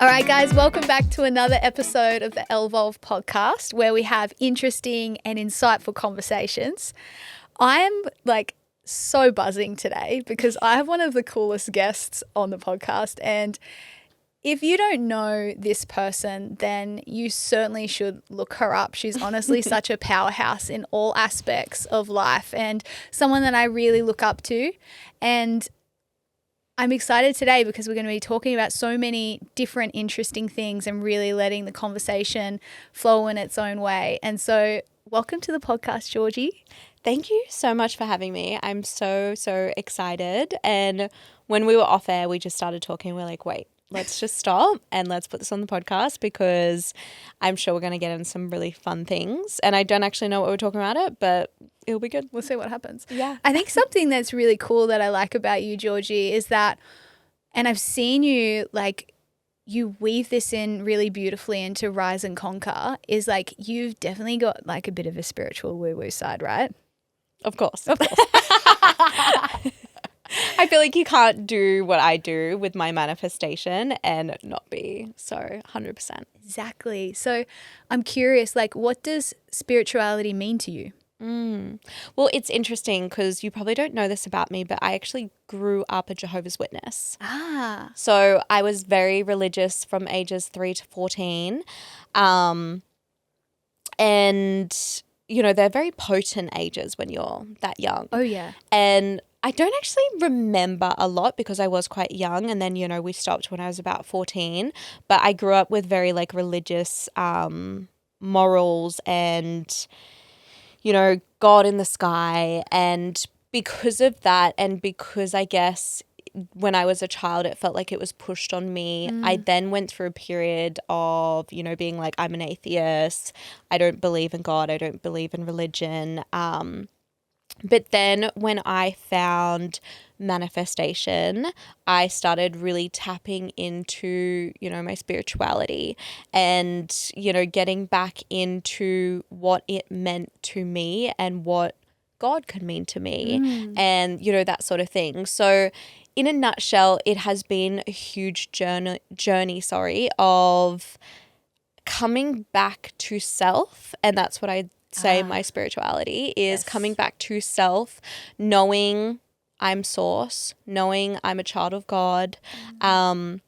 All right, guys, welcome back to another episode of the ELVOLVE Podcast, where we have interesting and insightful conversations. I'm so buzzing today because I have one of the coolest guests on the podcast, and if you don't know this person, then you certainly should look her up. She's honestly such a powerhouse in all aspects of life and someone that I really look up to. And I'm excited today because we're going to be talking about so many different interesting things and really letting the conversation flow in its own way. And so welcome to the podcast, Georgie. Thank you so much for having me. I'm so excited. And when we were off air, we just started talking. We're like, wait, let's just stop and let's put this on the podcast because I'm sure we're going to get into some really fun things. And I don't actually know what we're talking about it, but it'll be good. We'll see what happens. Yeah. I think something that's really cool that I like about you, Georgie, is that, and I've seen you you weave this in really beautifully into Rise and Conquer, is you've definitely got a bit of a spiritual woo-woo side, right? Of course. I feel like you can't do what I do with my manifestation and not be so 100%. Exactly. So I'm curious, what does spirituality mean to you? Well, it's interesting because you probably don't know this about me, but I actually grew up a Jehovah's Witness. So I was very religious from ages 3 to 14. And they're very potent ages when you're that young. Oh, yeah. And I don't actually remember a lot because I was quite young, and then, we stopped when I was about 14. But I grew up with very religious morals and, God in the sky. And because of that, and because I guess when I was a child, it felt like it was pushed on me. I then went through a period of, being like, I'm an atheist. I don't believe in God. I don't believe in religion. But then when I found manifestation, I started really tapping into, my spirituality and, getting back into what it meant to me and what God could mean to me and, that sort of thing. So in a nutshell, it has been a huge journey of coming back to self. And that's what I say my spirituality is. Yes. Coming back to self, knowing I'm source, knowing I'm a child of God, and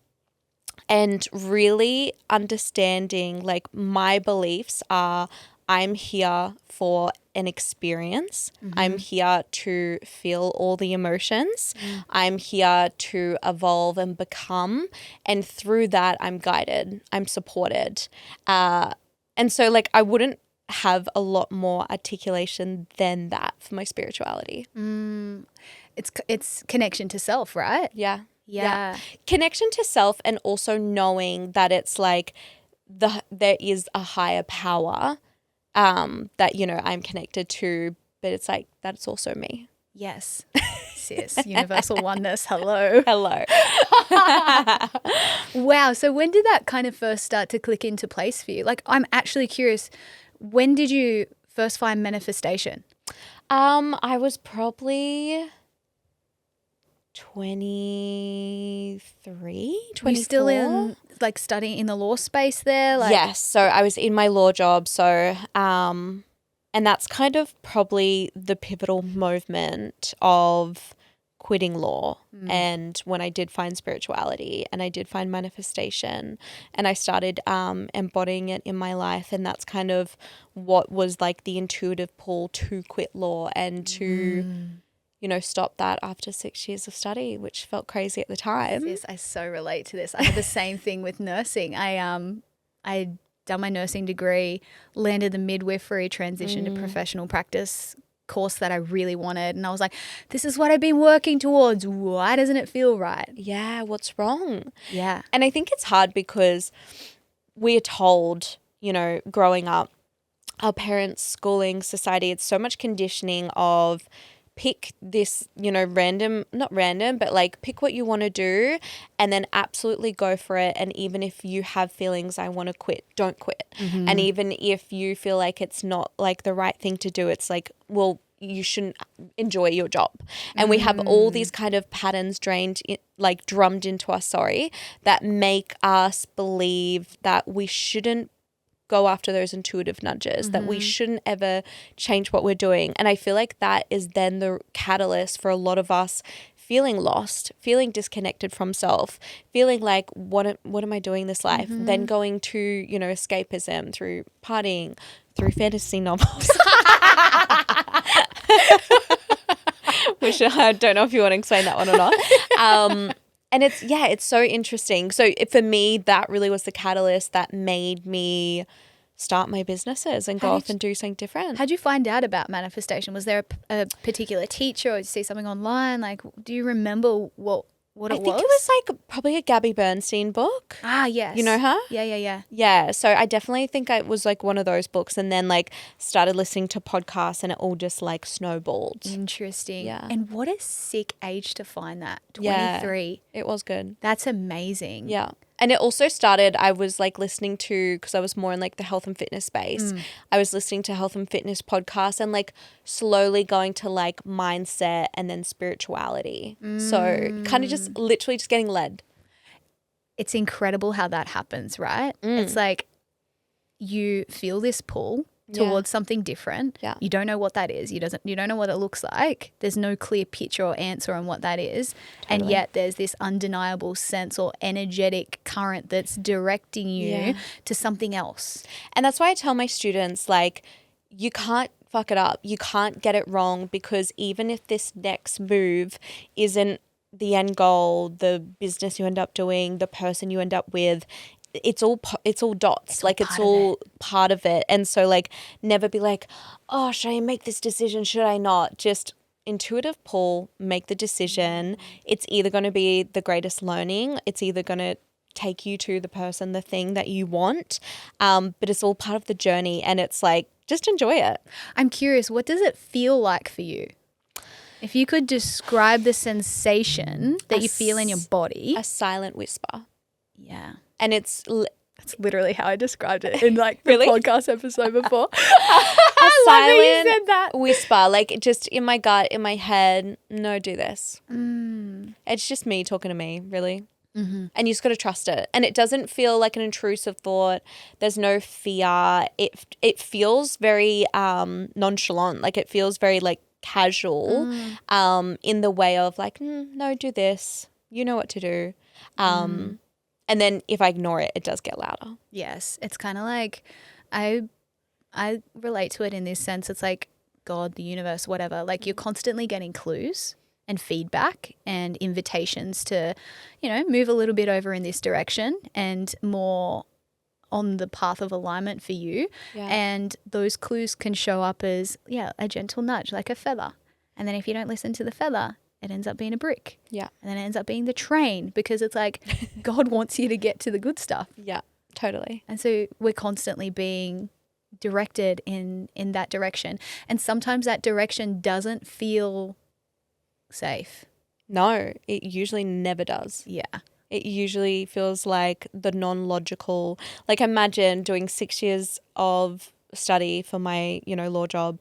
really understanding my beliefs are I'm here for an experience. I'm here to feel all the emotions. I'm here to evolve and become. And through that, I'm guided. I'm supported. And so I wouldn't have a lot more articulation than that for my spirituality. It's connection to self, right? Yeah. Connection to self, and also knowing that it's there is a higher power that, I'm connected to, but it's that's also me. Yes. Sis, universal oneness. Hello. Wow. So when did that kind of first start to click into place for you? I'm actually curious, when did you first find manifestation? I was probably 23, 24. Were you still in studying in the law space there? Yes. So I was in my law job. So, and that's kind of probably the pivotal moment of quitting law. And when I did find spirituality and I did find manifestation and I started embodying it in my life, and that's kind of what was the intuitive pull to quit law and to stop that after 6 years of study, which felt crazy at the time. Yes, I so relate to this. I had the same thing with nursing. I done my nursing degree, landed the midwifery transition to professional practice course that I really wanted. And I was like, this is what I've been working towards. Why doesn't it feel right? Yeah, what's wrong? Yeah. And I think it's hard because we are told, growing up, our parents, schooling, society, it's so much conditioning of pick this, not random, but pick what you want to do and then absolutely go for it. And even if you have feelings, I want to quit, don't quit. And even if you feel like it's not the right thing to do, it's well, you shouldn't enjoy your job. And we have all these kind of patterns drummed into us, that make us believe that we shouldn't go after those intuitive nudges, that we shouldn't ever change what we're doing. And I feel like that is then the catalyst for a lot of us feeling lost, feeling disconnected from self, feeling like, what am I doing this life? Then going to, you know, escapism through partying, through fantasy novels. Which I don't know if you want to explain that one or not. And it's so interesting. So for me, that really was the catalyst that made me start my businesses and go off and do something different. How'd you find out about manifestation? Was there a particular teacher, or did you see something online? Like, do you remember what it was? I think it was like probably a Gabby Bernstein book. Ah, yes. You know her? Yeah. Yeah. So I definitely think it was like one of those books, and then like started listening to podcasts, and it all just like snowballed. Interesting. Yeah. And what a sick age to find that. 23. Yeah, it was good. That's amazing. Yeah. And it also started, I was like listening to, because I was more in like the health and fitness space, I was listening to health and fitness podcasts and like slowly going to like mindset and then spirituality. So kind of just literally just getting led. It's incredible how that happens, right? It's like you feel this pull towards something different. Yeah. You don't know what that is. You don't know what it looks like. There's no clear picture or answer on what that is. Totally. And yet there's this undeniable sense or energetic current that's directing you to something else. And that's why I tell my students, like, you can't fuck it up. You can't get it wrong, because even if this next move isn't the end goal, the business you end up doing, the person you end up with, it's all dots. It's all part of it. And so like never be like, oh, should I make this decision? Should I not? Just intuitive pull, make the decision. It's either going to be the greatest learning. It's either going to take you to the person, the thing that you want. But it's all part of the journey, and it's like, just enjoy it. I'm curious, what does it feel like for you? If you could describe the sensation that you feel in your body. A silent whisper. Yeah. And that's literally how I described it in like the really? podcast episode before. A silent said that. whisper, like just in my gut, in my head, no, do this. It's just me talking to me, really. And you just got to trust it. And it doesn't feel like an intrusive thought. There's no fear. It feels very nonchalant. Like it feels very like casual in the way of like, no, do this. You know what to do. And then if I ignore it, it does get louder. Yes. It's kind of like I relate to it in this sense. It's like God, the universe, whatever. Like you're constantly getting clues and feedback and invitations to, you know, move a little bit over in this direction and more on the path of alignment for you. Yeah. And those clues can show up as, a gentle nudge, like a feather. And then if you don't listen to the feather, it ends up being a brick. Yeah. And then it ends up being the train, because it's like God wants you to get to the good stuff. Yeah, totally. And so we're constantly being directed in that direction. And sometimes that direction doesn't feel safe. No, it usually never does. Yeah. It usually feels like the non-logical. Like imagine doing 6 years of study for my, law job,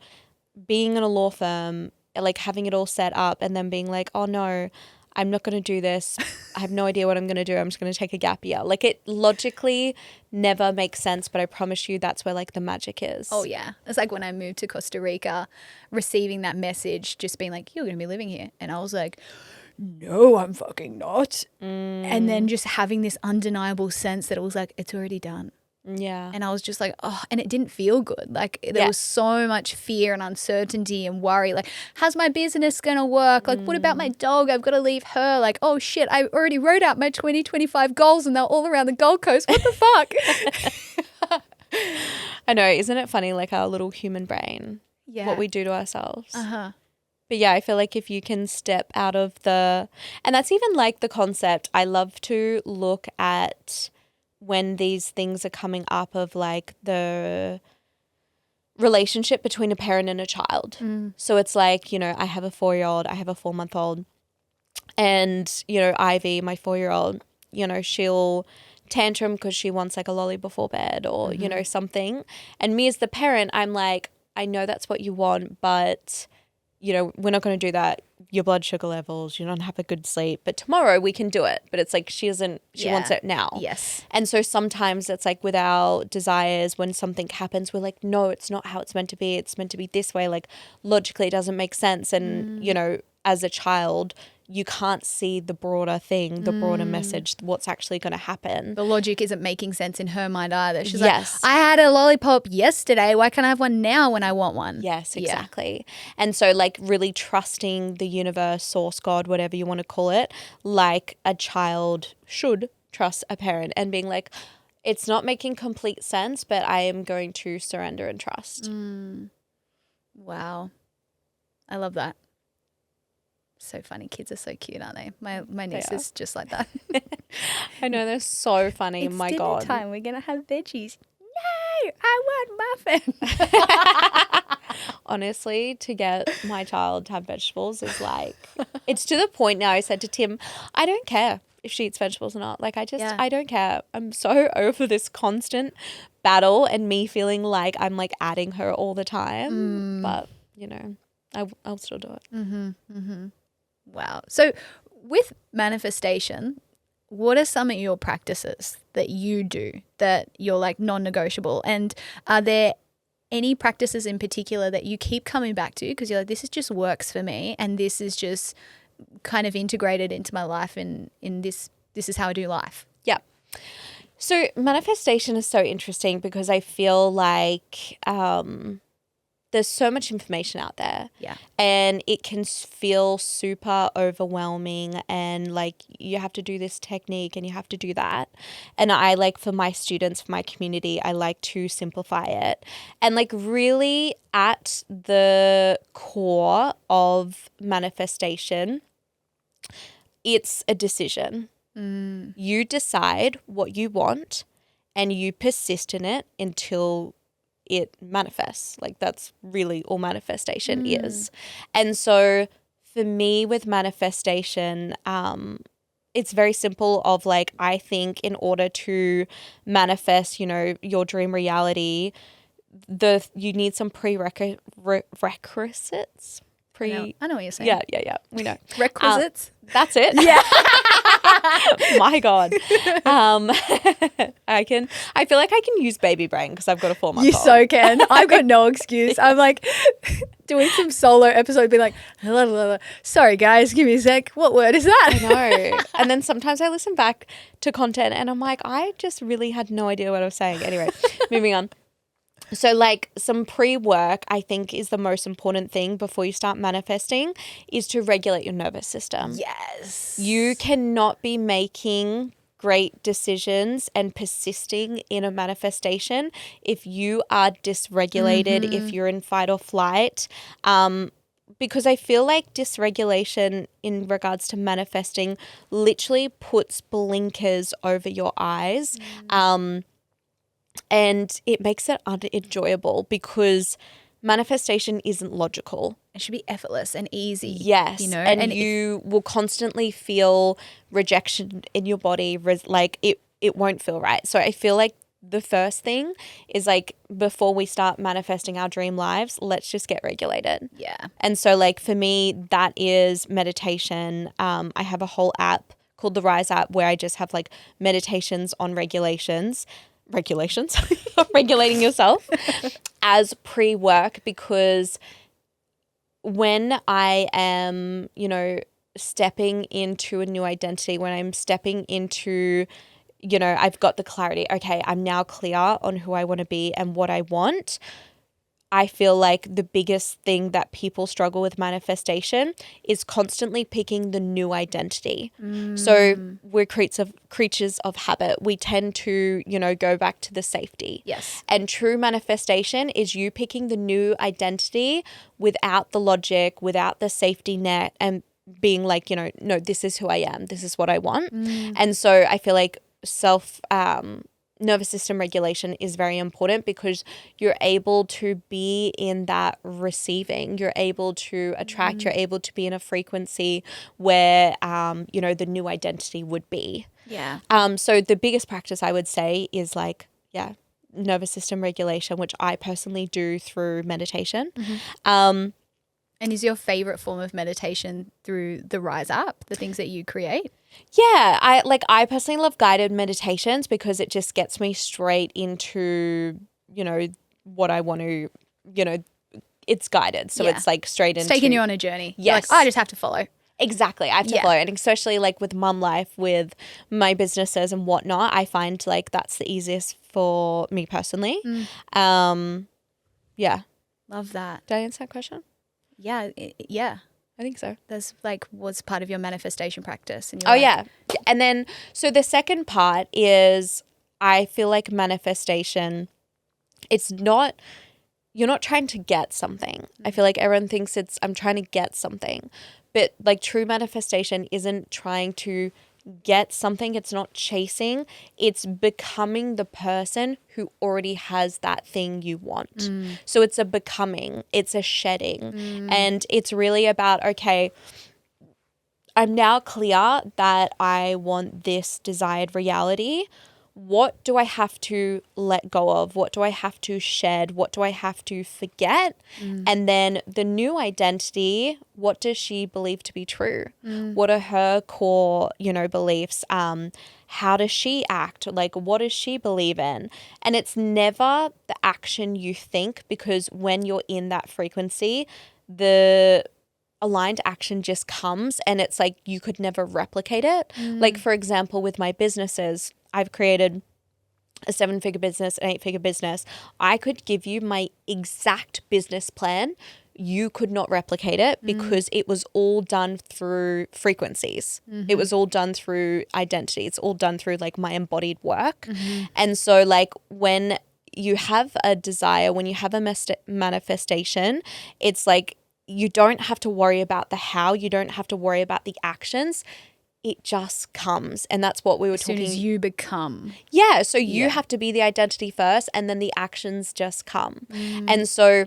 being in a law firm, like having it all set up, and then being like, oh no, I'm not going to do this. I have no idea what I'm going to do. I'm just going to take a gap year. Like it logically never makes sense, but I promise you that's where like the magic is. Oh yeah. It's like when I moved to Costa Rica, receiving that message, just being like, you're going to be living here. And I was like, no, I'm fucking not. And then just having this undeniable sense that it was like, it's already done. Yeah. And I was just like, oh, and it didn't feel good. Like there was so much fear and uncertainty and worry. Like, how's my business going to work? Like, what about my dog? I've got to leave her. Like, oh shit, I already wrote out my 2025 goals and they're all around the Gold Coast. What the fuck? I know. Isn't it funny? Like our little human brain, what we do to ourselves. But yeah, I feel like if you can step out of and that's even like the concept. I love to look at when these things are coming up of like the relationship between a parent and a child. So it's like, I have a 4-year-old, I have a 4-month-old, and, Ivy, my 4-year-old, she'll tantrum because she wants like a lolly before bed or, something. And me as the parent, I'm like, I know that's what you want, but we're not going to do that. Your blood sugar levels, you don't have a good sleep, but tomorrow we can do it. But it's like she wants it now. Yes. And so sometimes it's like with our desires, when something happens, we're like, no, it's not how it's meant to be. It's meant to be this way. Like logically it doesn't make sense. And, as a child, you can't see the broader thing, the broader message, what's actually going to happen. The logic isn't making sense in her mind either. She's like, I had a lollipop yesterday. Why can't I have one now when I want one? Yes, exactly. Yeah. And so like really trusting the universe, source, God, whatever you want to call it, like a child should trust a parent and being like, it's not making complete sense, but I am going to surrender and trust. Wow. I love that. So funny. Kids are so cute, aren't they? My niece is just like that. I know, they're so funny. It's My dinner God. time. We're going to have veggies. Yay! I want muffin. Honestly, to get my child to have vegetables is like, it's to the point now. I said to Tim, I don't care if she eats vegetables or not. Like I don't care. I'm so over this constant battle and me feeling like I'm like adding her all the time. But, I'll still do it. Wow. So with manifestation, what are some of your practices that you do that you're like non-negotiable? And are there any practices in particular that you keep coming back to because you're like, this is just works for me and this is just kind of integrated into my life and in this is how I do life? Yeah. So manifestation is so interesting because I feel like there's so much information out there. Yeah. And it can feel super overwhelming and like you have to do this technique and you have to do that. And I like for my students, for my community, I like to simplify it. And like really at the core of manifestation, it's a decision. You decide what you want and you persist in it until it manifests. Like that's really all manifestation is. And so for me with manifestation, it's very simple of like, I think in order to manifest, your dream reality, you need some prerequisites. I know what you're saying. Yeah. We know. Requisites. That's it. Yeah. My God. I feel like I can use baby brain because I've got a 4-month-old. You so can. I've got no excuse. I'm like doing some solo episode being like, sorry guys, give me a sec. What word is that? I know. And then sometimes I listen back to content and I'm like, I just really had no idea what I was saying. Anyway, moving on. So like some pre-work I think is the most important thing before you start manifesting is to regulate your nervous system. Yes. You cannot be making great decisions and persisting in a manifestation if you are dysregulated, if you're in fight or flight. Because I feel like dysregulation in regards to manifesting literally puts blinkers over your eyes. And it makes it unenjoyable because manifestation isn't logical. It should be effortless and easy. Yes. And you will constantly feel rejection in your body. Like it won't feel right. So I feel like the first thing is like before we start manifesting our dream lives, let's just get regulated. Yeah. And so like for me, that is meditation. I have a whole app called the Rise app where I just have like meditations on regulations, regulating yourself as pre-work, because when I am, stepping into a new identity, when I'm stepping into, I've got the clarity, okay, I'm now clear on who I want to be and what I want. I feel like the biggest thing that people struggle with manifestation is constantly picking the new identity. So we're creatures of habit. We tend to, go back to the safety. Yes. And true manifestation is you picking the new identity without the logic, without the safety net, and being like, no, this is who I am. This is what I want. And so I feel like nervous system regulation is very important because you're able to be in that receiving, you're able to attract, you're able to be in a frequency where, the new identity would be. Yeah. So the biggest practice I would say is like, nervous system regulation, which I personally do through meditation. And And is your favorite form of meditation through the Rise app, the things that you create? Yeah, I personally love guided meditations because it just gets me straight into, what I want to, it's guided. So it's like straight into. It's taking you on a journey. Yes. You're like, I just have to follow. Exactly. I have to follow. And especially like with mum life, with my businesses and whatnot, I find like that's the easiest for me personally. Yeah. Love that. Did I answer that question? Yeah. Yeah. I think so. That's like was part of your manifestation practice. And yeah. And then, so the second part is I feel like manifestation, you're not trying to get something. I feel like everyone thinks I'm trying to get something. But like true manifestation isn't trying to get something. It's not chasing. It's becoming the person who already has that thing you want. So it's a becoming. It's a shedding. And it's really about, okay, I'm now clear that I want this desired reality. What do I have to let go of? What do I have to shed? What do I have to forget? And then the new identity, what does she believe to be true? What are her core, beliefs? How does she act? Like, what does she believe in? And it's never the action you think, because when you're in that frequency, the aligned action just comes, and it's like you could never replicate it. Like, for example, with my businesses, I've created a 7-figure business, an 8-figure business. I could give you my exact business plan. You could not replicate it because it was all done through frequencies. It was all done through identity. It's all done through like my embodied work. And so like when you have a desire, when you have a manifestation, it's like you don't have to worry about the how. You don't have to worry about the actions. It just comes. And that's what we were talking. As soon as you become. Yeah. So you have to be the identity first, and then the actions just come. And so,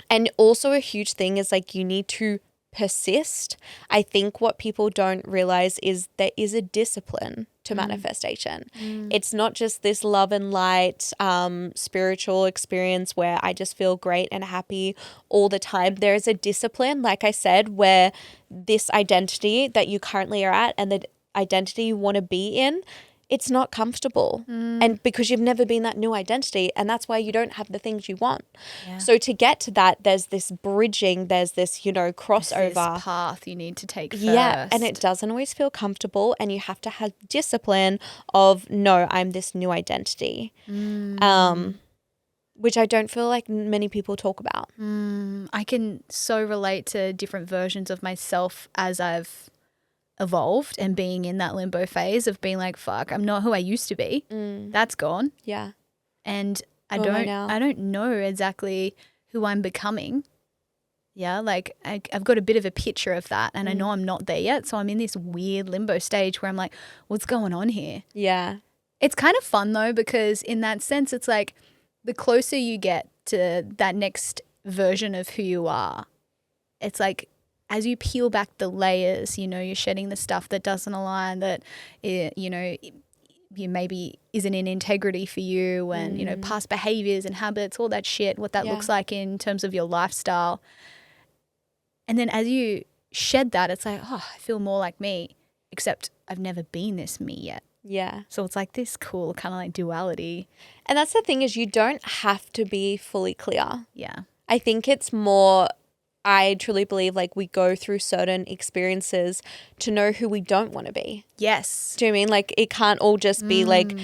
and also a huge thing is like you need to persist. I think what people don't realize is there is a discipline to manifestation. It's not just this love and light spiritual experience where I just feel great and happy all the time. There is a discipline, like I said, where this identity that you currently are at and the identity you want to be in, it's not comfortable. And because you've never been that new identity, and that's why you don't have the things you want. So to get to that, there's this bridging, there's this, crossover. There's this path you need to take first. Yeah, and it doesn't always feel comfortable, and you have to have discipline of, no, I'm this new identity. Which I don't feel like many people talk about. I can so relate to different versions of myself as I've evolved and being in that limbo phase of being like, fuck, I'm not who I used to be. That's gone. Yeah. And I don't know exactly who I'm becoming. Yeah, like I've got a bit of a picture of that, and I know I'm not there yet. So I'm in this weird limbo stage where I'm like, what's going on here? Yeah. It's kind of fun though, because in that sense, it's like the closer you get to that next version of who you are, it's like as you peel back the layers, you're shedding the stuff that doesn't align, that, you maybe isn't in integrity for you, and, past behaviors and habits, all that shit, what that looks like in terms of your lifestyle. And then as you shed that, it's like, oh, I feel more like me, except I've never been this me yet. Yeah. So it's like this cool kind of like duality. And that's the thing, is you don't have to be fully clear. Yeah. I think it's more, I truly believe like we go through certain experiences to know who we don't want to be. Yes. Do you know what I mean? Like it can't all just be like,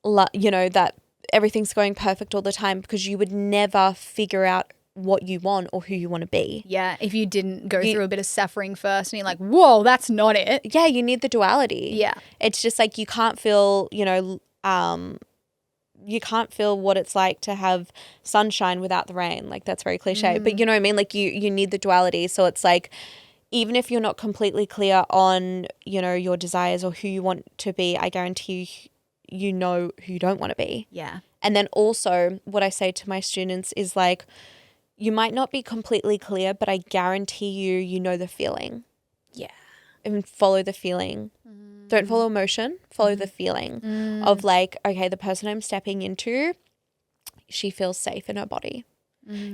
that everything's going perfect all the time, because you would never figure out what you want or who you want to be. Yeah, if you didn't go through a bit of suffering first and you're like, whoa, that's not it. Yeah, you need the duality. Yeah. It's just like you can't feel, you can't feel what it's like to have sunshine without the rain. Like that's very cliche. But you know what I mean? Like you need the duality. So it's like, even if you're not completely clear on, your desires or who you want to be, I guarantee you know who you don't want to be. Yeah. And then also what I say to my students is like, you might not be completely clear, but I guarantee you know the feeling. Yeah. And follow the feeling. Don't follow emotion, follow the feeling of like, okay, the person I'm stepping into, she feels safe in her body.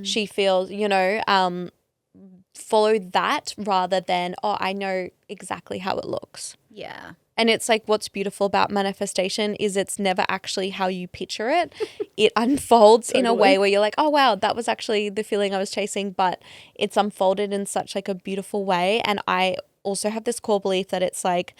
She feels, follow that rather than, oh, I know exactly how it looks. Yeah. And it's like what's beautiful about manifestation is it's never actually how you picture it. It unfolds in a way where you're like, oh, wow, that was actually the feeling I was chasing, but it's unfolded in such like a beautiful way. And I also have this core belief that it's like,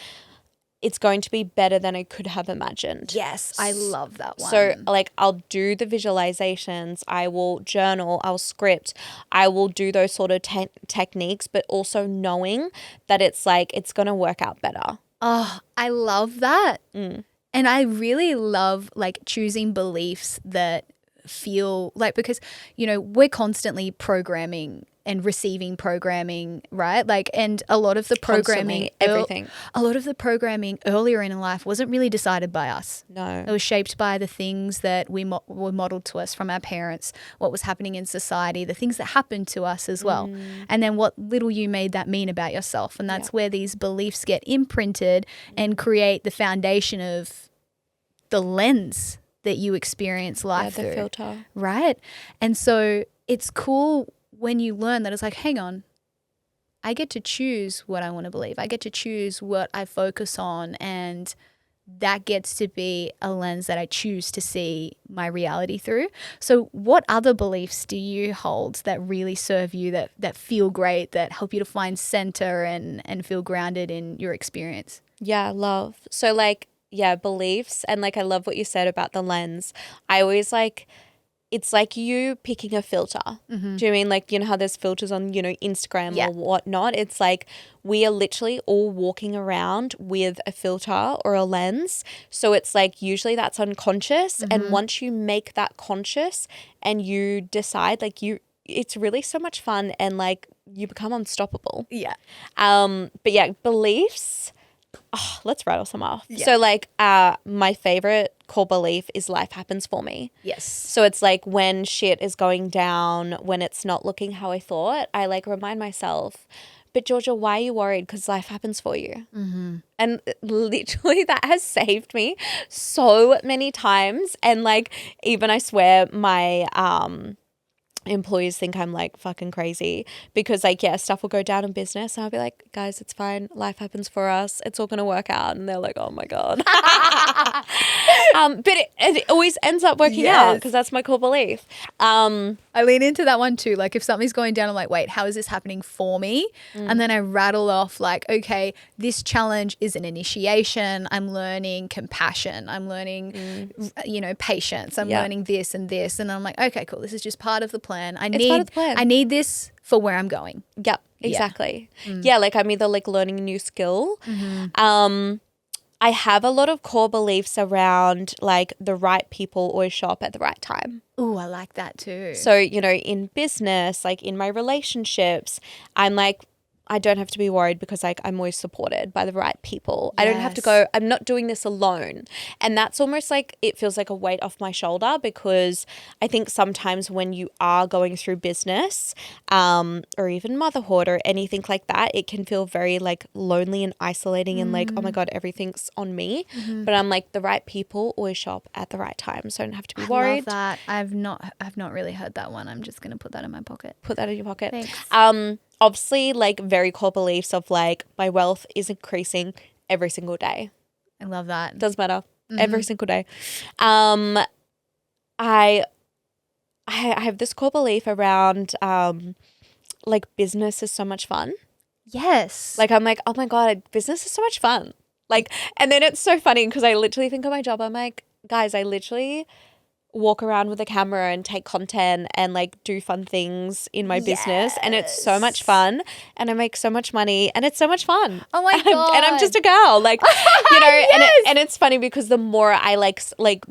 it's going to be better than I could have imagined. Yes, I love that one. So like I'll do the visualizations, I will journal, I'll script, I will do those sort of techniques, but also knowing that it's like it's going to work out better. Oh, I love that. And I really love like choosing beliefs that feel like, because, you know, we're constantly programming and receiving programming, right? Like, and a lot of the programming, everything. A lot of the programming earlier in life wasn't really decided by us. No. It was shaped by the things that were modeled to us from our parents, what was happening in society, the things that happened to us as well. And then what little you made that mean about yourself. And that's where these beliefs get imprinted and create the foundation of the lens that you experience life through. The filter. Right? And so it's cool when you learn that it's like, hang on, I get to choose what I want to believe. I get to choose what I focus on, and that gets to be a lens that I choose to see my reality through. So what other beliefs do you hold that really serve you, that feel great, that help you to find center and feel grounded in your experience? Yeah, love. So like, yeah, beliefs. And like, I love what you said about the lens. I always like, it's like you picking a filter. Do you know what I mean? Like, you know how there's filters on, you know, Instagram or whatnot? It's like we are literally all walking around with a filter or a lens. So it's like usually that's unconscious. And once you make that conscious and you decide, like it's really so much fun and like you become unstoppable. Yeah. But yeah, beliefs. Oh, let's rattle some off. Yeah. So like my favorite core belief is life happens for me. Yes. So it's like when shit is going down, when it's not looking how I thought, I like remind myself, but Georgia, why are you worried? Because life happens for you. And literally that has saved me so many times. And like even I swear my employees think I'm like fucking crazy because like, yeah, stuff will go down in business and I'll be like, guys, it's fine. Life happens for us. It's all going to work out. And they're like, oh my God. But it always ends up working out because that's my core belief. I lean into that one too. Like if something's going down, I'm like, wait, how is this happening for me? And then I rattle off like, okay, this challenge is an initiation. I'm learning compassion. I'm learning, you know, patience. I'm learning this and this. And I'm like, okay, cool. This is just part of the plan. I need this for where I'm going. Yep, exactly. Yeah, like I'm either like learning a new skill. I have a lot of core beliefs around like the right people always show up at the right time. Ooh, I like that too. So, you know, in business, like in my relationships, I'm like, I don't have to be worried because like I'm always supported by the right people. I don't have to go, I'm not doing this alone. And that's almost like, it feels like a weight off my shoulder because I think sometimes when you are going through business or even motherhood or anything like that, it can feel very like lonely and isolating and like, oh my God, everything's on me. But I'm like, the right people always show up at the right time. So I don't have to be worried. I love that. I've not really heard that one. I'm just going to put that in my pocket. Put that in your pocket. Thanks. Obviously, like very core beliefs of like my wealth is increasing every single day. I love that. Doesn't matter. Every single day. I have this core belief around like business is so much fun. Yes. Like I'm like, oh my God, business is so much fun. Like, and then it's so funny because I literally think of my job. I'm like, guys, I literally walk around with a camera and take content and like do fun things in my business, and it's so much fun and I make so much money and it's so much fun. Oh my God. And I'm just a girl, like, you know, and it's funny because the more I like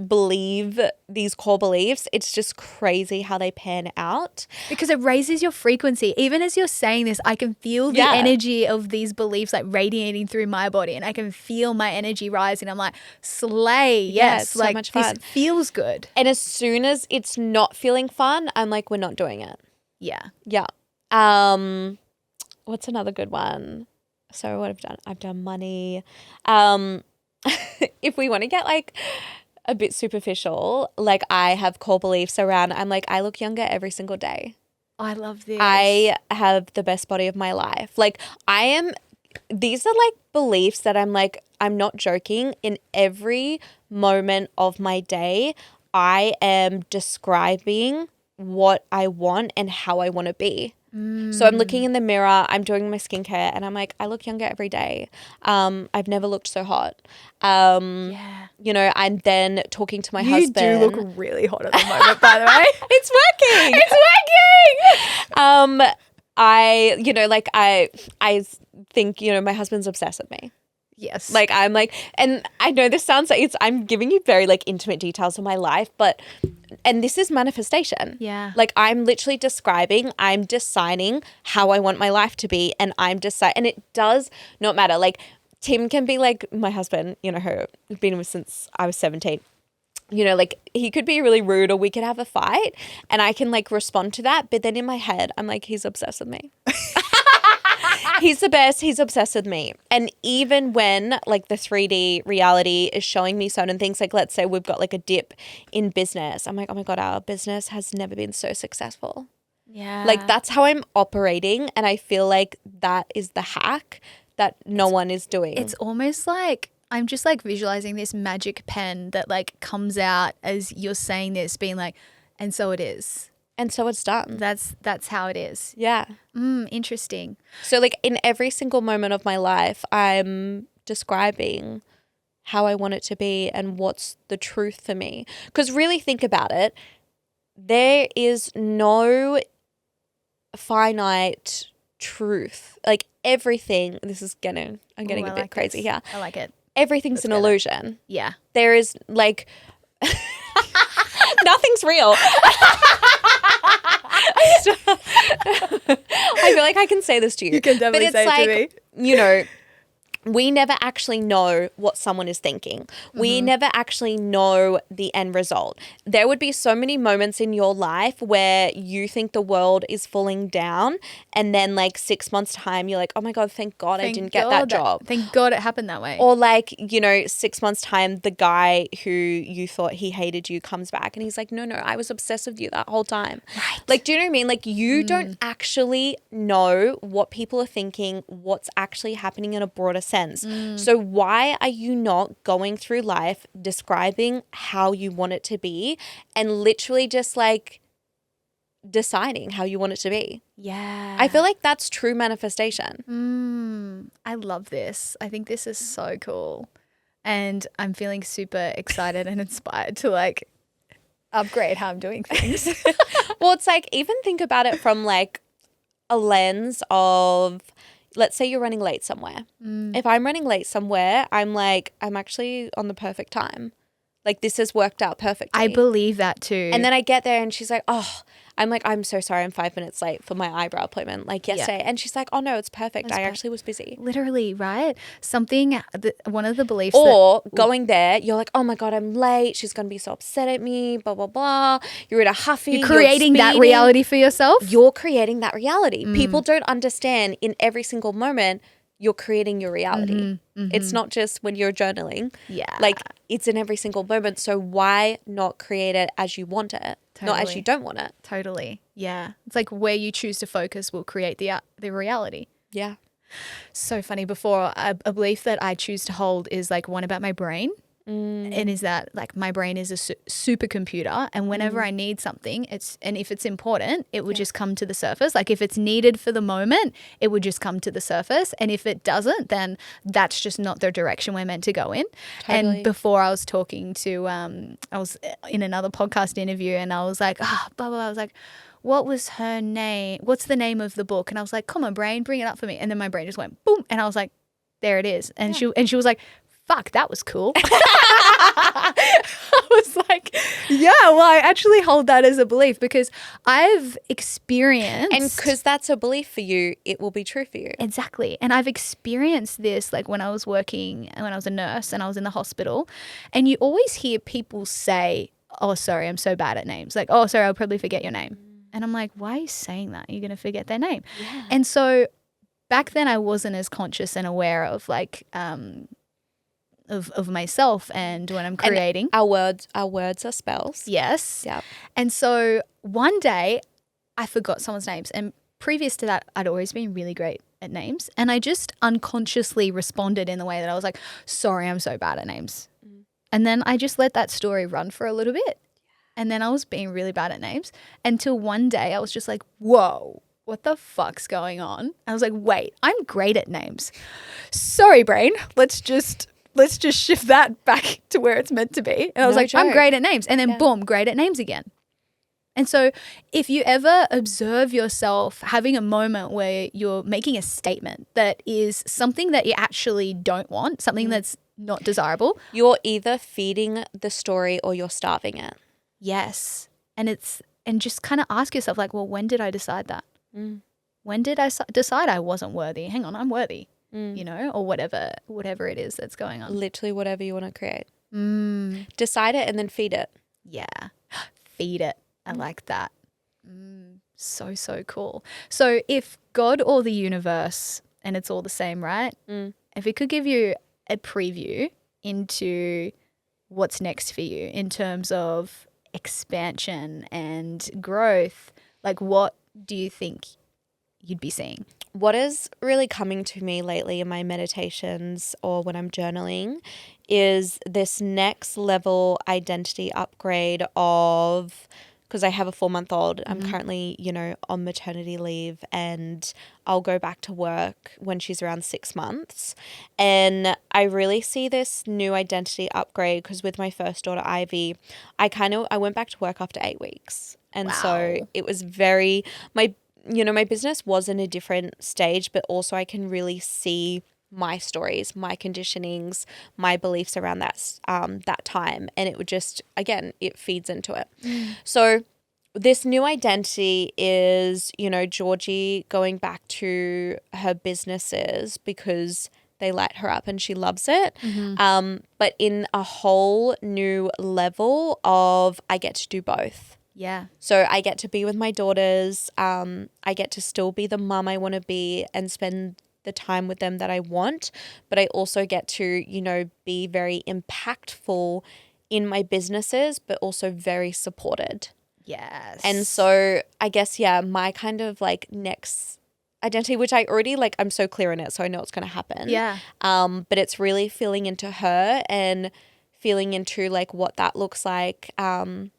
believe these core beliefs, it's just crazy how they pan out. Because it raises your frequency. Even as you're saying this, I can feel the energy of these beliefs like radiating through my body, and I can feel my energy rising. I'm like, slay. Yes. It's like so much fun. This feels good. And as soon as it's not feeling fun, I'm like, we're not doing it. Yeah. Yeah. What's another good one? So what I've done? I've done money. If we want to get like a bit superficial, like I have core beliefs around, I'm like, I look younger every single day. I love this. I have the best body of my life. Like these are like beliefs that I'm like, I'm not joking. In every moment of my day, I am describing what I want and how I want to be. So I'm looking in the mirror, I'm doing my skincare, and I'm like, I look younger every day. I've never looked so hot. You know, I'm then talking to my husband. You do look really hot at the moment, by the way. It's working. It's working. I think, you know, my husband's obsessed with me. Yes. Like, I'm like, and I know this sounds like I'm giving you very like intimate details of my life, and this is manifestation. Yeah. Like, I'm literally I'm deciding how I want my life to be, and and it does not matter. Like, Tim can be like my husband, you know, who I've been with since I was 17. You know, like, he could be really rude or we could have a fight and I can like respond to that. But then in my head, I'm like, he's obsessed with me. He's the best. He's obsessed with me. And even when like the 3D reality is showing me certain things, like let's say we've got like a dip in business. I'm like, oh my God, our business has never been so successful. Yeah. Like, that's how I'm operating. And I feel like that is the hack that no one is doing. It's almost like I'm just like visualizing this magic pen that like comes out as you're saying this, being like, and so it is. And so it's done. That's how it is. Yeah. Interesting. So like in every single moment of my life, I'm describing how I want it to be and what's the truth for me. Because really think about it. There is no finite truth. Like everything, I'm getting a bit crazy here. I like it. Everything's an illusion. Yeah. There is like, nothing's real. I feel like I can say this to you. You can definitely say it to me. You know, we never actually know what someone is thinking. We never actually know the end result. There would be so many moments in your life where you think the world is falling down and then like 6 months time, you're like, oh my God, thank God I didn't get that job. Thank God it happened that way. Or like, you know, 6 months time, the guy who you thought he hated you comes back and he's like, no, I was obsessed with you that whole time. Right. Like, do you know what I mean? Like, you don't actually know what people are thinking, what's actually happening in a broader sense. So why are you not going through life describing how you want it to be and literally just like deciding how you want it to be? Yeah. I feel like that's true manifestation. I love this. I think this is so cool. And I'm feeling super excited and inspired to like upgrade how I'm doing things. Well, it's like, even think about it from like a lens of, let's say you're running late somewhere. If I'm running late somewhere, I'm like, I'm actually on the perfect time. Like, this has worked out perfectly. I believe that too. And then I get there and she's like, oh, I'm like, I'm so sorry, I'm 5 minutes late for my eyebrow appointment like yesterday. Yeah. And she's like, oh no, it's perfect. I actually was busy. Literally, right? One of the beliefs going there, you're like, oh my God, I'm late. She's going to be so upset at me, blah, blah, blah. You're in a huffy. You're creating that reality for yourself? You're creating that reality. People don't understand in every single moment you're creating your reality. It's not just when you're journaling. Yeah. Like, it's in every single moment. So why not create it as you want it, not as you don't want it? Totally. Yeah. It's like where you choose to focus will create the reality. Yeah. So funny. Before, a belief that I choose to hold is like one about my brain. And is that like my brain is a supercomputer, and whenever I need something, and if it's important, it would just come to the surface. Like, if it's needed for the moment, it would just come to the surface, and if it doesn't, then that's just not the direction we're meant to go in. Totally. And before I was talking to I was in another podcast interview, and I was like, blah, blah, blah. I was like, what was her name? What's the name of the book? And I was like, come on, brain, bring it up for me. And then my brain just went boom, and I was like, there it is. And she was like, fuck, that was cool. I was like, yeah, well, I actually hold that as a belief because I've experienced. And because that's a belief for you, it will be true for you. Exactly. And I've experienced this like when I was a nurse and I was in the hospital, and you always hear people say, oh, sorry, I'm so bad at names. Like, oh, sorry, I'll probably forget your name. And I'm like, why are you saying that? You're going to forget their name. Yeah. And so back then I wasn't as conscious and aware of like, of myself and when I'm creating. And our words are spells. Yes. Yeah. And so one day I forgot someone's names. And previous to that, I'd always been really great at names. And I just unconsciously responded in the way that I was like, sorry, I'm so bad at names. And then I just let that story run for a little bit. And then I was being really bad at names until one day I was just like, whoa, what the fuck's going on? I was like, wait, I'm great at names. Sorry, brain. Let's just shift that back to where it's meant to be. And I was No like, joke. I'm great at names. And then boom, great at names again. And so if you ever observe yourself having a moment where you're making a statement that is something that you actually don't want, something that's not desirable. You're either feeding the story or you're starving it. Yes. And just kind of ask yourself like, well, when did I decide that? When did I decide I wasn't worthy? Hang on, I'm worthy, you know, or whatever it is that's going on. Literally whatever you want to create. Decide it and then feed it. Yeah. Feed it. I like that. So, so cool. So if God or the universe, and it's all the same, right? If it could give you a preview into what's next for you in terms of expansion and growth, like what do you think you'd be seeing? What is really coming to me lately in my meditations or when I'm journaling is this next level identity upgrade of, because I have a 4-month-old, I'm currently, you know, on maternity leave, and I'll go back to work when she's around 6 months. And I really see this new identity upgrade because with my first daughter, Ivy, I went back to work after 8 weeks. And so it was my business was in a different stage, but also I can really see my stories, my conditionings, my beliefs around that time. And it would just, again, it feeds into it. So this new identity is, you know, Georgie going back to her businesses because they light her up and she loves it. But in a whole new level of I get to do both. Yeah. So I get to be with my daughters. I get to still be the mum I want to be and spend the time with them that I want. But I also get to, you know, be very impactful in my businesses, but also very supported. Yes. And so I guess, my kind of like next identity, which I already like, I'm so clear in it, so I know it's going to happen. Yeah. But it's really feeling into her and feeling into like what that looks like. And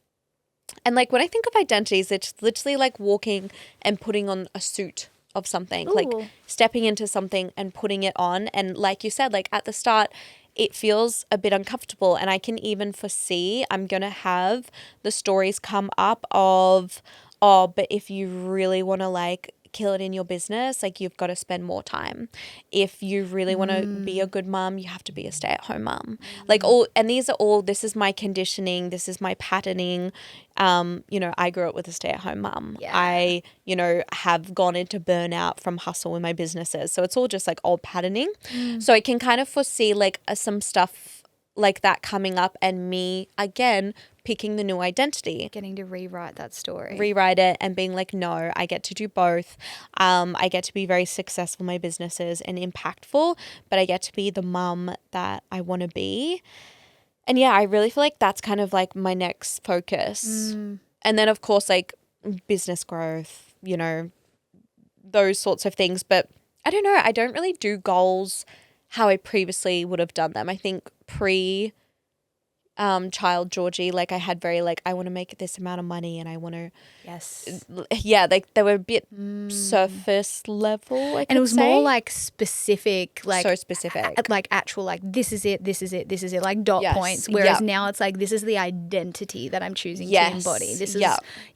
like when I think of identities, it's literally like walking and putting on a suit of something, like stepping into something and putting it on. And like you said, like at the start, it feels a bit uncomfortable. And I can even foresee I'm going to have the stories come up of, but if you really want to like kill it in your business, like you've got to spend more time. If you really want to be a good mom, you have to be a stay-at-home mom. Like this is my conditioning, this is my patterning. You know, I grew up with a stay-at-home mom. Yeah. I, you know, have gone into burnout from hustle in my businesses. So it's all just like old patterning. So I can kind of foresee like some stuff like that coming up and me again picking the new identity, Getting to rewrite that story. rewrite it and being like, no, I get to do both. I get to be very successful in my businesses and impactful, but I get to be the mum that I want to be. And yeah, I really feel like that's kind of like my next focus. And then of course like business growth, you know, those sorts of things. But I don't know, I don't really do goals how I previously would have done them. I think child Georgie, like I had very like I want to make this amount of money and I want to like they were a bit surface level, And it was more like specific, like so specific, like actual like this is it, like dot points. Whereas now it's like this is the identity that I'm choosing to embody. This is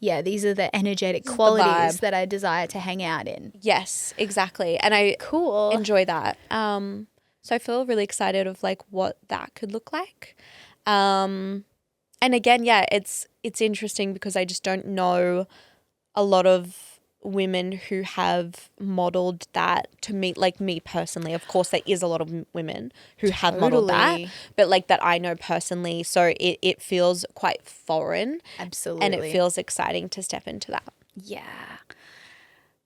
these are the energetic qualities that I desire to hang out in. Yes, exactly. And I enjoy that. So I feel really excited of like what that could look like. And again, it's interesting because I just don't know a lot of women who have modeled that to me, like me personally. Of course, there is a lot of women who have modeled that, but like that I know personally. So it feels quite foreign. Absolutely. And it feels exciting to step into that. Yeah.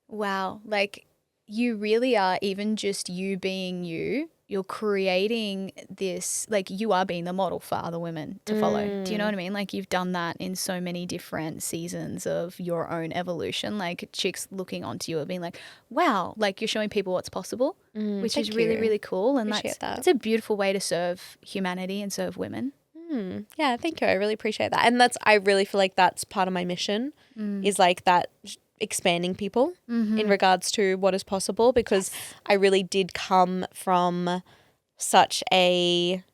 Wow. Like you really are, even just you being you, you're creating this, like you are being the model for other women to follow. Do you know what I mean? Like you've done that in so many different seasons of your own evolution, like chicks looking onto you and being like, wow, like you're showing people what's possible, which is really, really cool. And that's a beautiful way to serve humanity and serve women. Yeah, thank you. I really appreciate that. And I really feel like that's part of my mission is like that expanding people in regards to what is possible, because I really did come from such a,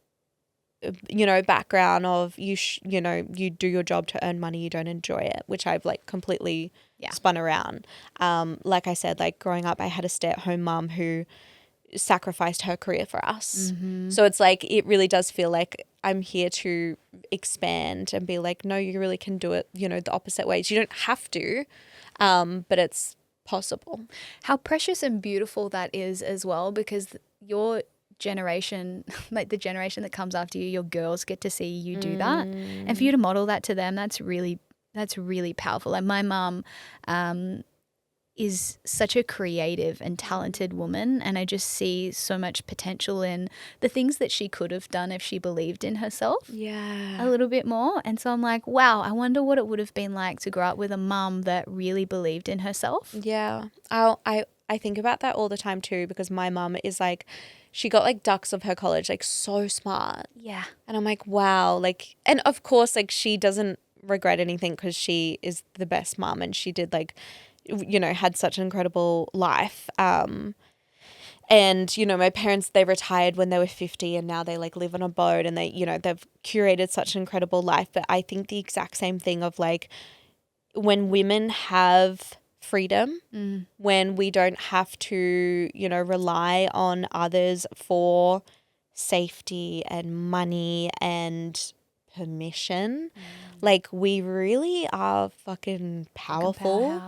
background of you do your job to earn money, you don't enjoy it, which I've like completely spun around. Like I said, like growing up, I had a stay-at-home mum who sacrificed her career for us. So it's like it really does feel like I'm here to expand and be like, no, you really can do it, the opposite ways. You don't have to, but it's possible. How precious and beautiful that is as well, because your generation, like the generation that comes after you, your girls get to see you do that, and for you to model that to them, that's really powerful. Like my mum is such a creative and talented woman, and I just see so much potential in the things that she could have done if she believed in herself a little bit more. And so I'm like, wow, I wonder what it would have been like to grow up with a mum that really believed in herself. Yeah. I think about that all the time too, because my mum is like, she got like ducks of her college, like so smart. Yeah. And I'm like, wow. Like, and of course, like she doesn't regret anything because she is the best mum and she did like, had such an incredible life. And, my parents, they retired when they were 50 and now they like live on a boat and they, they've curated such an incredible life. But I think the exact same thing of like when women have freedom, when we don't have to, rely on others for safety and money and permission, like we really are fucking powerful.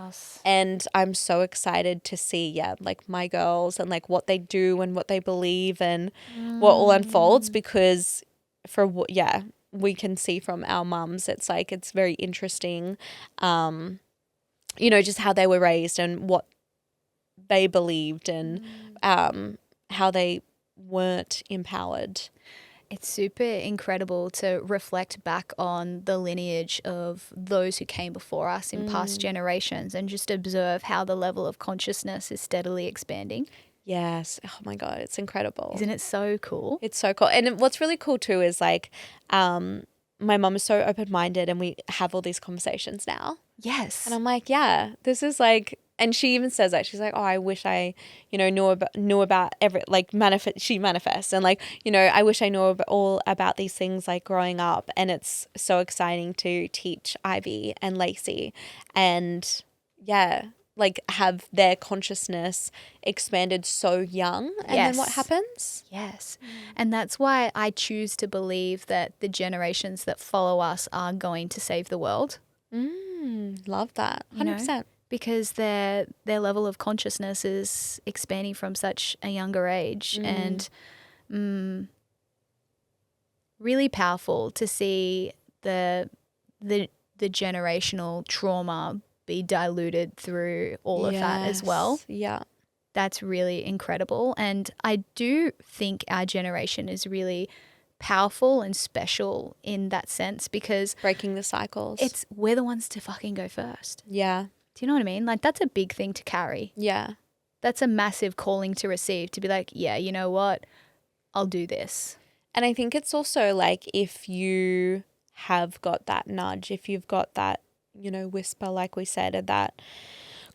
And I'm so excited to see like my girls and like what they do and what they believe and what all unfolds, because we can see from our mums, it's like it's very interesting just how they were raised and what they believed and how they weren't empowered. It's super incredible to reflect back on the lineage of those who came before us in past generations and just observe how the level of consciousness is steadily expanding. Yes. Oh my God, it's incredible. Isn't it so cool? It's so cool. And what's really cool too is like my mum is so open-minded and we have all these conversations now. Yes. And I'm like, yeah, this is like, and she even says that, she's like, oh, I wish I, knew about every, like she manifests and like, I wish I knew all about these things like growing up. And it's so exciting to teach Ivy and Lacey and like have their consciousness expanded so young. And then what happens? Yes. And that's why I choose to believe that the generations that follow us are going to save the world. Love that. 100%. Because their level of consciousness is expanding from such a younger age, and really powerful to see the generational trauma be diluted through all of that as well. Yeah. That's really incredible. And I do think our generation is really powerful and special in that sense, because breaking the cycles. We're the ones to fucking go first. Yeah. Do you know what I mean? Like that's a big thing to carry. Yeah. That's a massive calling to receive, to be like, yeah, you know what? I'll do this. And I think it's also like if you have got that nudge, if you've got that, whisper, like we said, and that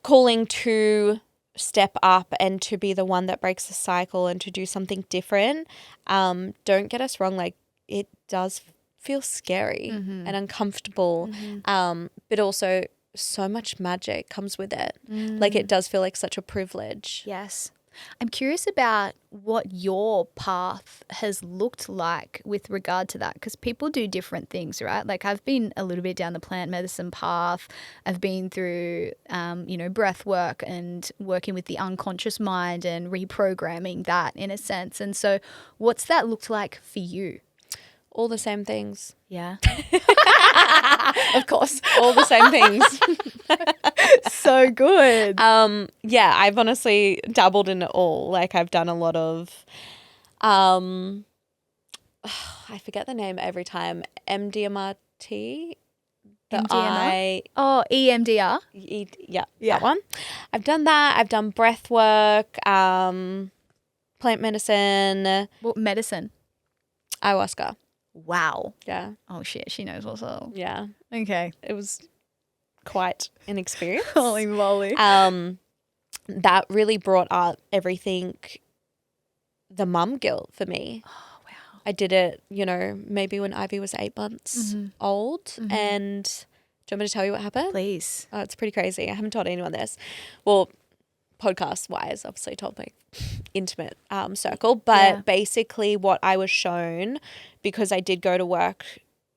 calling to step up and to be the one that breaks the cycle and to do something different, don't get us wrong, like it does feel scary and uncomfortable, but also so much magic comes with it. Like it does feel like such a privilege. Yes. I'm curious about what your path has looked like with regard to that, because people do different things, right? Like I've been a little bit down the plant medicine path. I've been through, breath work and working with the unconscious mind and reprogramming that in a sense. And so what's that looked like for you? All the same things. Yeah. Of course. All the same things. So good. I've honestly dabbled in it all. Like I've done a lot of I forget the name every time. MDMRT. The MDMR? Oh, EMDR. Yeah, Yeah. that one. I've done that. I've done breathwork, plant medicine, What medicine? ayahuasca. Wow. Yeah. Oh shit, she knows what's up. Yeah. Okay. It was quite an experience. Holy moly. That really brought up everything, the mum guilt for me. Oh wow. I did it, maybe when Ivy was 8 months old. And do you want me to tell you what happened? Please. Oh, it's pretty crazy. I haven't told anyone this. Well, podcast-wise, obviously told my intimate circle. But basically what I was shown, because I did go to work,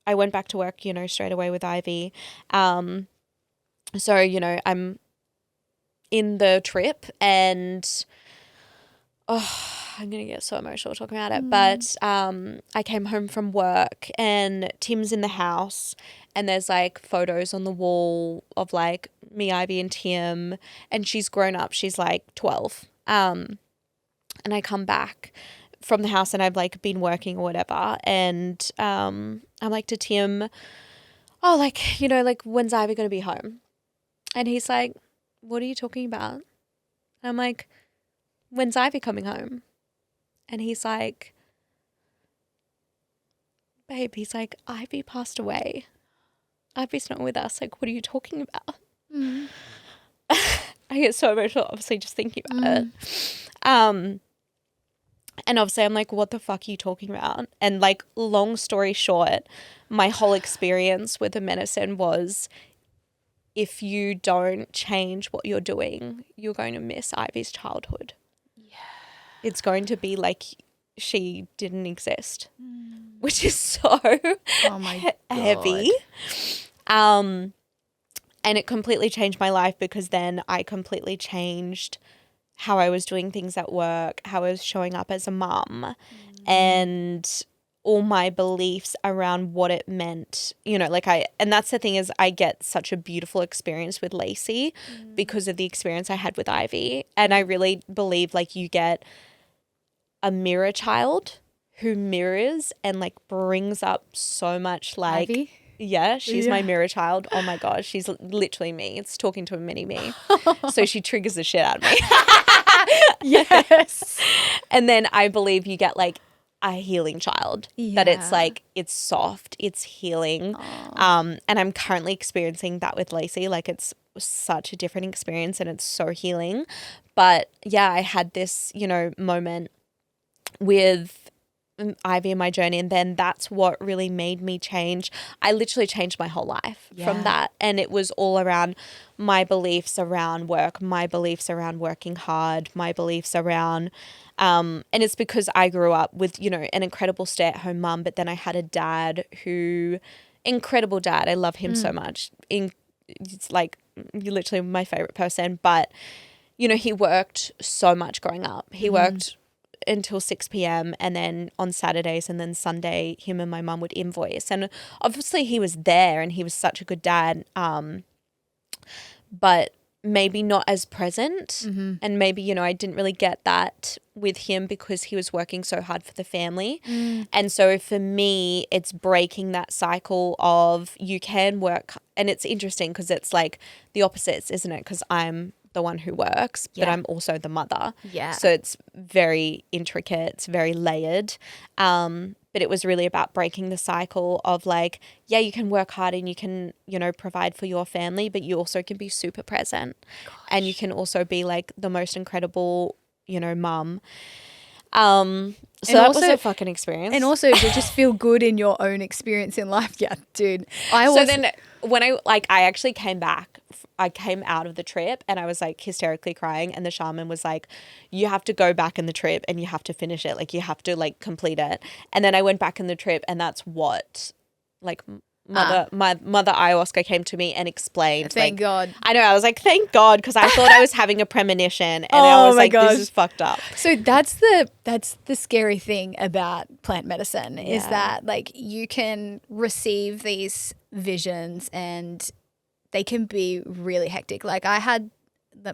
I went back to work, straight away with Ivy. So, I'm in the trip and I'm going to get so emotional talking about it. But I came home from work and Tim's in the house and there's like photos on the wall of like me, Ivy and Tim, and she's grown up. She's like 12. And I come back from the house and I've like been working or whatever. And I'm like to Tim, oh, like, when's Ivy going to be home? And he's like, what are you talking about? And I'm like, when's Ivy coming home? And he's like, babe, Ivy passed away. Ivy's not with us. Like, what are you talking about? I get so emotional, obviously, just thinking about it. And obviously I'm like, what the fuck are you talking about? And like, long story short, my whole experience with the medicine was, if you don't change what you're doing, you're going to miss Ivy's childhood. Yeah. It's going to be like she didn't exist, which is so heavy. And it completely changed my life because then I completely changed how I was doing things at work, how I was showing up as a mum, and all my beliefs around what it meant, and that's the thing is I get such a beautiful experience with Lacey because of the experience I had with Ivy. And I really believe like you get a mirror child who mirrors and like brings up so much like, Ivy? Yeah, she's my mirror child. Oh my gosh, she's literally me. It's talking to a mini me. So she triggers the shit out of me. Yes. And then I believe you get like a healing child, that it's like, it's soft, it's healing. And I'm currently experiencing that with Lacey. Like, it's such a different experience and it's so healing. But yeah, I had this, moment with Ivy in my journey, and then that's what really made me change. I literally changed my whole life from that, and it was all around my beliefs around work, my beliefs around working hard, my beliefs around and it's because I grew up with, an incredible stay-at-home mum, but then I had a dad incredible dad. I love him so much. It's like literally my favorite person, but he worked so much growing up. He worked until 6 p.m. and then on Saturdays and then Sunday, him and my mum would invoice. And obviously he was there and he was such a good dad, but maybe not as present. And maybe, I didn't really get that with him because he was working so hard for the family. And so for me, it's breaking that cycle of you can work. And it's interesting because it's like the opposites, isn't it? Because I'm the one who works, but I'm also the mother. Yeah. So it's very intricate, it's very layered. But it was really about breaking the cycle of like, yeah, you can work hard and you can, provide for your family, but you also can be super present. And you can also be like the most incredible, mum. So that was a fucking experience. And also to just feel good in your own experience in life. Yeah, dude. So then when I actually came back, I came out of the trip and I was like hysterically crying, and the shaman was like, you have to go back in the trip and you have to finish it. Like you have to like complete it. And then I went back in the trip, and that's what like my mother ayahuasca came to me and explained. Thank God. I know. I was like, thank God, because I thought I was having a premonition, and I was like, this is fucked up. So that's the scary thing about plant medicine is that like you can receive these visions and they can be really hectic. Like I had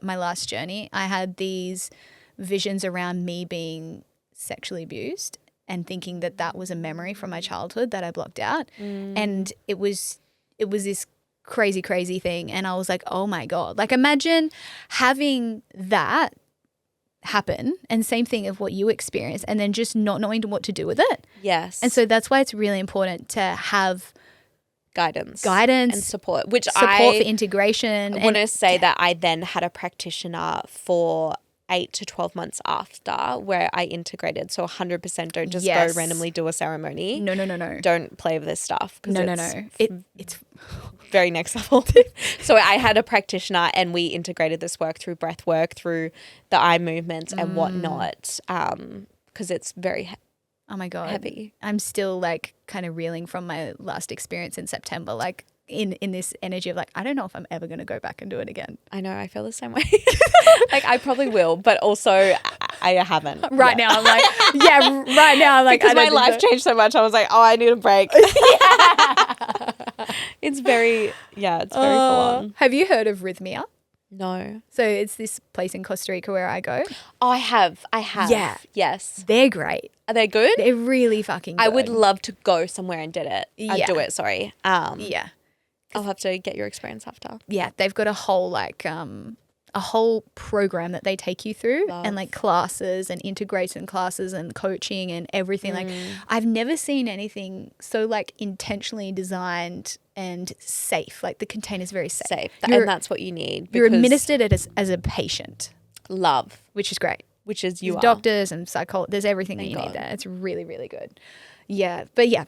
my last journey, I had these visions around me being sexually abused and thinking that that was a memory from my childhood that I blocked out. And it was this crazy, crazy thing. And I was like, oh my God, like imagine having that happen and same thing of what you experienced and then just not knowing what to do with it. Yes. And so that's why it's really important to have guidance and support, which support for integration. I want to say that I then had a practitioner for 8 to 12 months after where I integrated. So 100% don't just go randomly do a ceremony. No. Don't play with this stuff. No. It's very next level. So I had a practitioner and we integrated this work through breath work, through the eye movements and whatnot, because it's very oh my God, heavy. I'm still like kind of reeling from my last experience in September, like in this energy of like, I don't know if I'm ever going to go back and do it again. I know, I feel the same way. Like I probably will, but also I haven't. Right now I'm like, right now I'm like, because my life changed so much. I was like, oh, I need a break. It's very full on. Have you heard of Rhythmia? No. So it's this place in Costa Rica where I go. Oh, I have. Yeah. Yes. They're great. Are they good? They're really fucking good. I would love to go somewhere and do it. Do it, sorry. Yeah. I'll have to get your experience after. Yeah, they've got a whole a whole program that they take you through and like classes and integration classes and coaching and everything. Like I've never seen anything so like intentionally designed and safe. Like the container's very safe. And that's what you need. You're administered it as a patient. Love. Which is great. Which is you There's are. doctors and psychologists. There's everything that you need there. It's really, really good. Yeah. But yeah,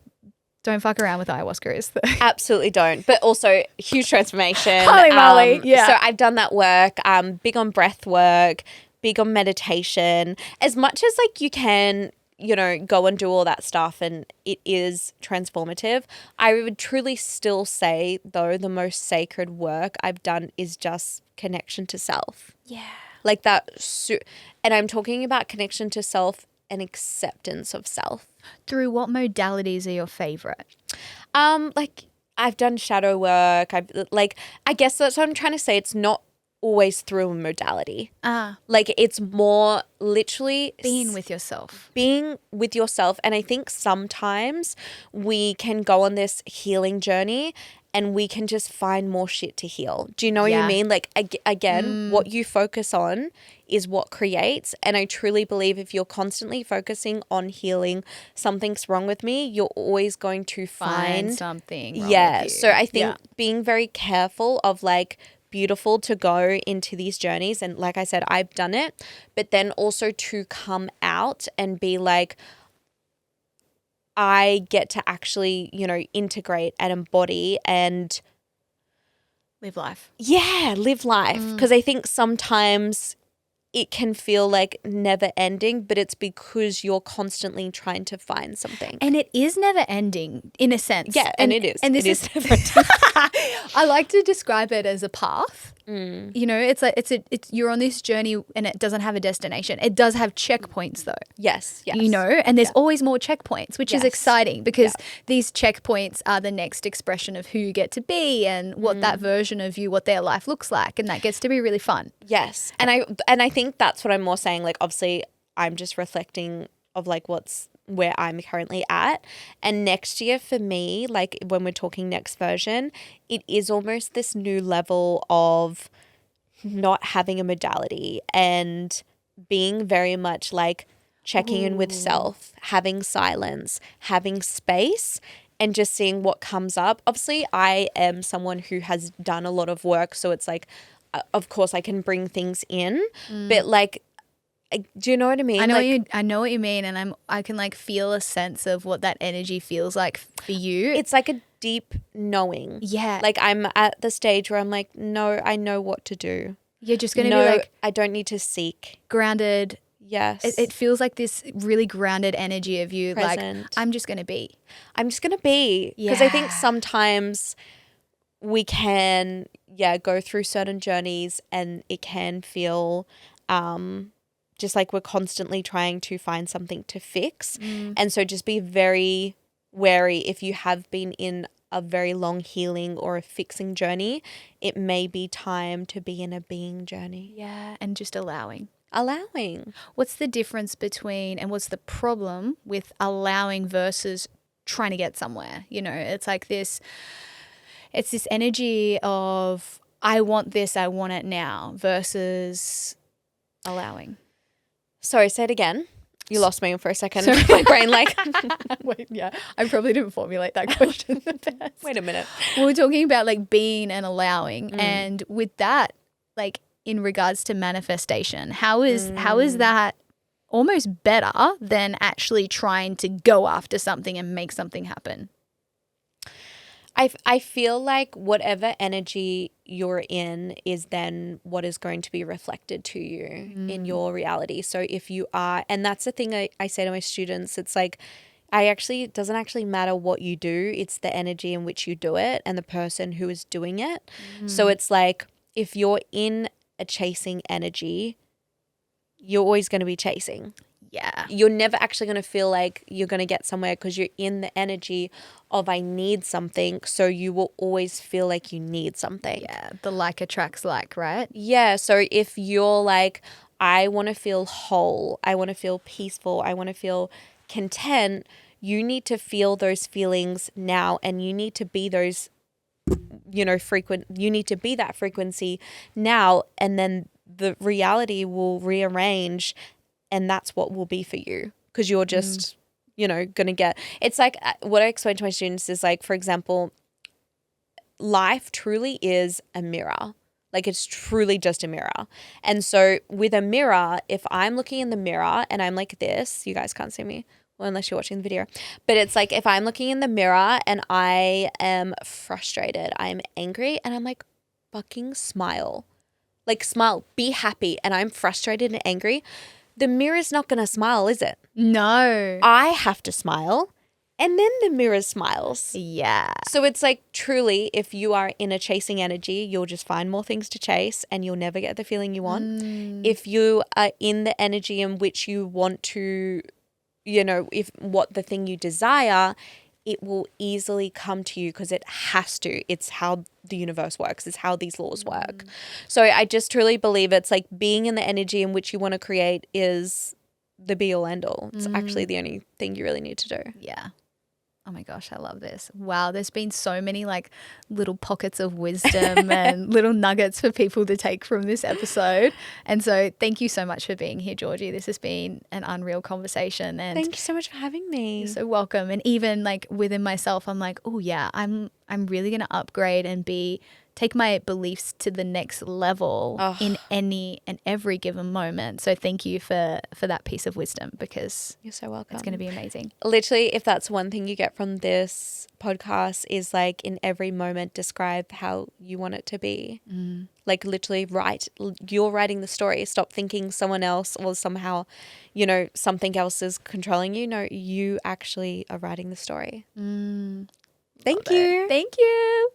don't fuck around with ayahuasca. Absolutely don't. But also huge transformation. Holy moly. Yeah. So I've done that work. Big on breath work, big on meditation. As much as like you can, you know, go and do all that stuff and it is transformative. I would truly still say though the most sacred work I've done is just connection to self. Yeah. Like that. And I'm talking about connection to self and acceptance of self. Through what modalities are your favorite? Like I've done shadow work. I guess that's what I'm trying to say. It's not always through a modality. Like it's more literally being with yourself. And I think sometimes we can go on this healing journey and we can just find more shit to heal. Do you know what I mean? Like, again, what you focus on is what creates. And I truly believe if you're constantly focusing on healing, something's wrong with me, you're always going to find something wrong with you. So I think being very careful of like, beautiful to go into these journeys. And like I said, I've done it. But then also to come out and be like, I get to actually, you know, integrate and embody and live life. Yeah, live life. Because I think sometimes it can feel like never ending, but it's because you're constantly trying to find something. And it is never ending in a sense. Yeah, and it is. And this is never I like to describe it as a path. You know, it's like it's you're on this journey and it doesn't have a destination. It does have checkpoints though. Yes. You know, and there's always more checkpoints, which is exciting because these checkpoints are the next expression of who you get to be and what that version of you, what their life looks like, and that gets to be really fun. Yes. And I think that's what I'm more saying. Like obviously I'm just reflecting of like where I'm currently at. And next year for me, like when we're talking next version, it is almost this new level of not having a modality and being very much like checking in with self, having silence, having space, and just seeing what comes up. Obviously, I am someone who has done a lot of work, so it's like, of course, I can bring things in, but like, do you know what I mean? I know what you mean, and I can like feel a sense of what that energy feels like for you. It's like a deep knowing. Yeah. Like I'm at the stage where I'm like, no, I know what to do. You're just going to be like, I don't need to seek. Grounded. Yes. It feels like this really grounded energy of you. Present. Like, I'm just going to be. I'm just going to be. Because I think sometimes we can, go through certain journeys and it can feel just like we're constantly trying to find something to fix. And so just be very wary if you have been in a very long healing or a fixing journey, it may be time to be in a being journey. Yeah, and just allowing. Allowing. What's the difference between, and what's the problem with allowing versus trying to get somewhere? You know, it's like this, it's this energy of, I want this, I want it now, versus allowing. Sorry, say it again. You lost me for a second. My brain Wait, yeah, I probably didn't formulate that question the best. Wait a minute. We were talking about like being and allowing, and with that, like in regards to manifestation, how is that almost better than actually trying to go after something and make something happen? I feel like whatever energy you're in is then what is going to be reflected to you in your reality. So if you are, and that's the thing I say to my students, it's like, it doesn't actually matter what you do. It's the energy in which you do it and the person who is doing it. So it's like, if you're in a chasing energy, you're always going to be chasing. Yeah. You're never actually going to feel like you're going to get somewhere because you're in the energy of I need something. So you will always feel like you need something. Yeah. The like attracts like, right? Yeah. So if you're like, I want to feel whole, I want to feel peaceful, I want to feel content, you need to feel those feelings now, and you need to be those, you need to be that frequency now, and then the reality will rearrange. And that's what will be for you, because you're just, going to get, it's like what I explain to my students is like, for example, life truly is a mirror. Like, it's truly just a mirror. And so with a mirror, if I'm looking in the mirror and I'm like this, you guys can't see me, well, unless you're watching the video, but it's like, if I'm looking in the mirror and I am frustrated, I'm angry, and I'm like, fucking smile. Like, smile, be happy. And I'm frustrated and angry. The mirror's not going to smile, is it? No. I have to smile, and then the mirror smiles. Yeah. So it's like, truly, if you are in a chasing energy, you'll just find more things to chase and you'll never get the feeling you want. If you are in the energy in which you want to, if what the thing you desire, it will easily come to you because it has to. It's how the universe works. It's how these laws work. So I just truly believe it's like being in the energy in which you want to create is the be all end all. It's actually the only thing you really need to do. Yeah. Oh my gosh, I love this. Wow, there's been so many like little pockets of wisdom and little nuggets for people to take from this episode. And so thank you so much for being here, Georgie. This has been an unreal conversation. And thank you so much for having me. You're so welcome. And even like within myself, I'm like, oh yeah, I'm really going to upgrade and take my beliefs to the next level in any and every given moment. So thank you for that piece of wisdom, because you're so welcome. It's going to be amazing. Literally, if that's one thing you get from this podcast, is like, in every moment, describe how you want it to be. Like, literally you're writing the story. Stop thinking someone else or somehow, something else is controlling you. No, you actually are writing the story. Thank you. Thank you.